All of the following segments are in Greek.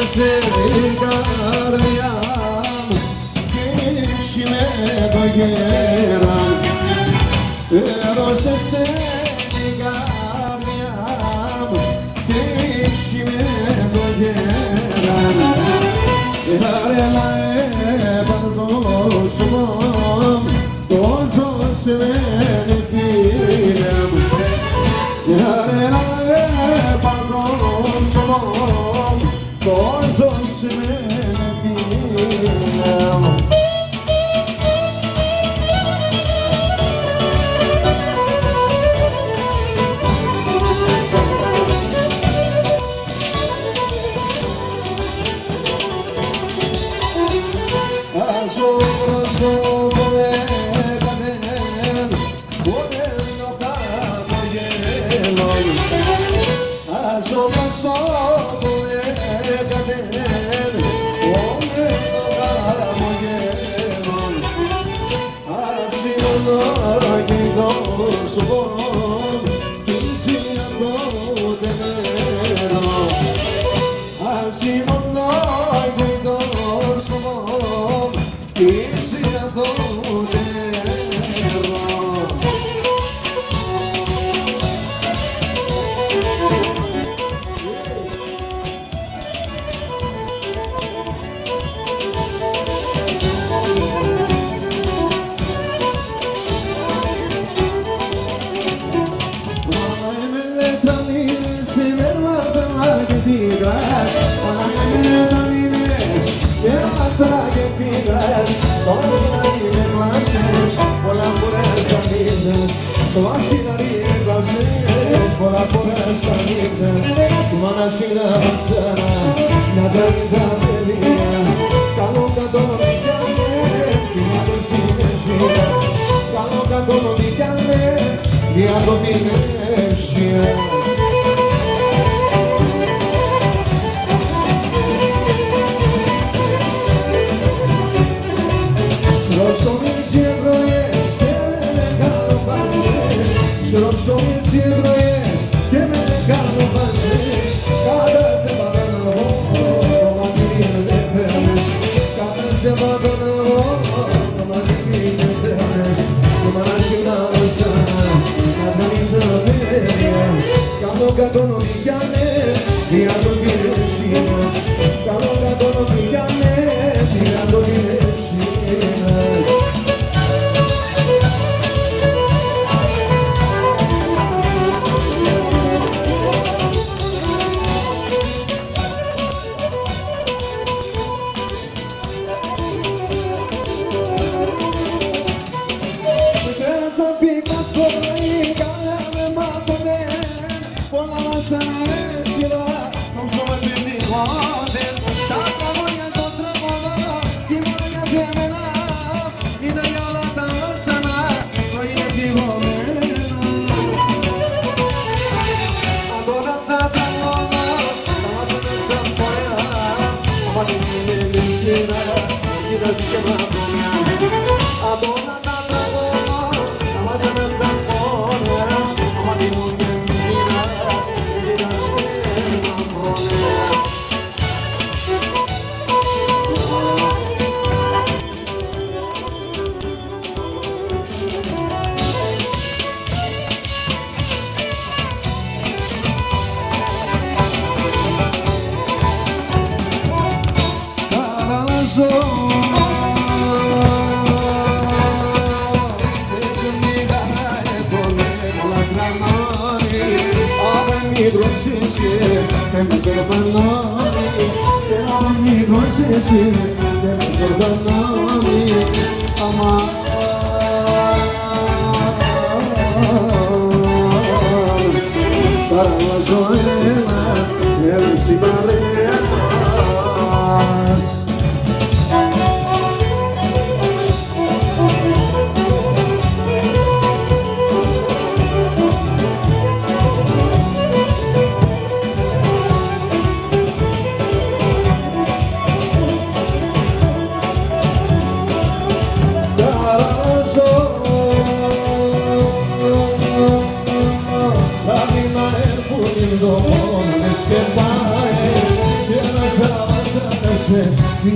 Στην καρδιά μου κλείσει με το γέραν. Έρωσες την καρδιά μου κλείσει με το γέραν. Αρέλα παντός μου τόσο σημαίνει φίλε μου. Αρέλα παντός μου τόσο σημαίνει φίλε μου. Άσο πρόσωπο με κατένεν, πονέλο χαμογέλο. Άσο πρόσωπο με κατένεν, πονέλο χαμογέλο. Αψιμονάκι τόσο πόν, πίσια το τεμένο. Αψιμονάκι τόσο πόν, πίσια το τεμένο.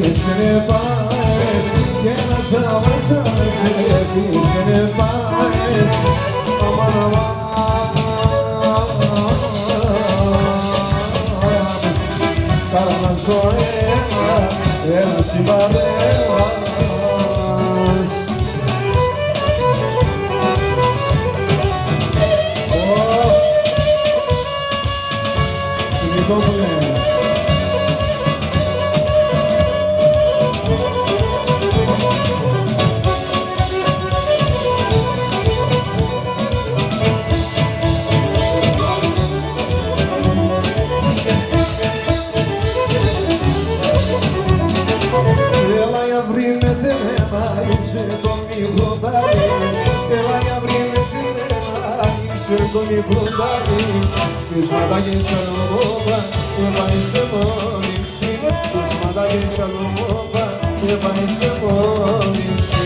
πίσαινε πάες και να ζαβάσασαι πίσαινε πάες αμάν αμάν Κάνα ζωέα ένα συμπαρέας Συνειδόπουλε το μικροντάρι τους μάταγες αλωμόπα έβαλες στη μόνιψη τους μάταγες αλωμόπα έβαλες στη μόνιψη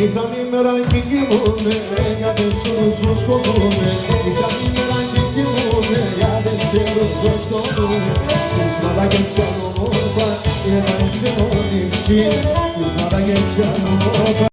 Είχα μια μέρα και κοιμούμαι, γιατί σου σκοτούμε Είχα μια μέρα και κοιμούμαι, γιατί σου σκοτούμε Τους μάταγες αλωμόπα, έβαλες στη μόνιψη Τους μάταγες αλωμόπα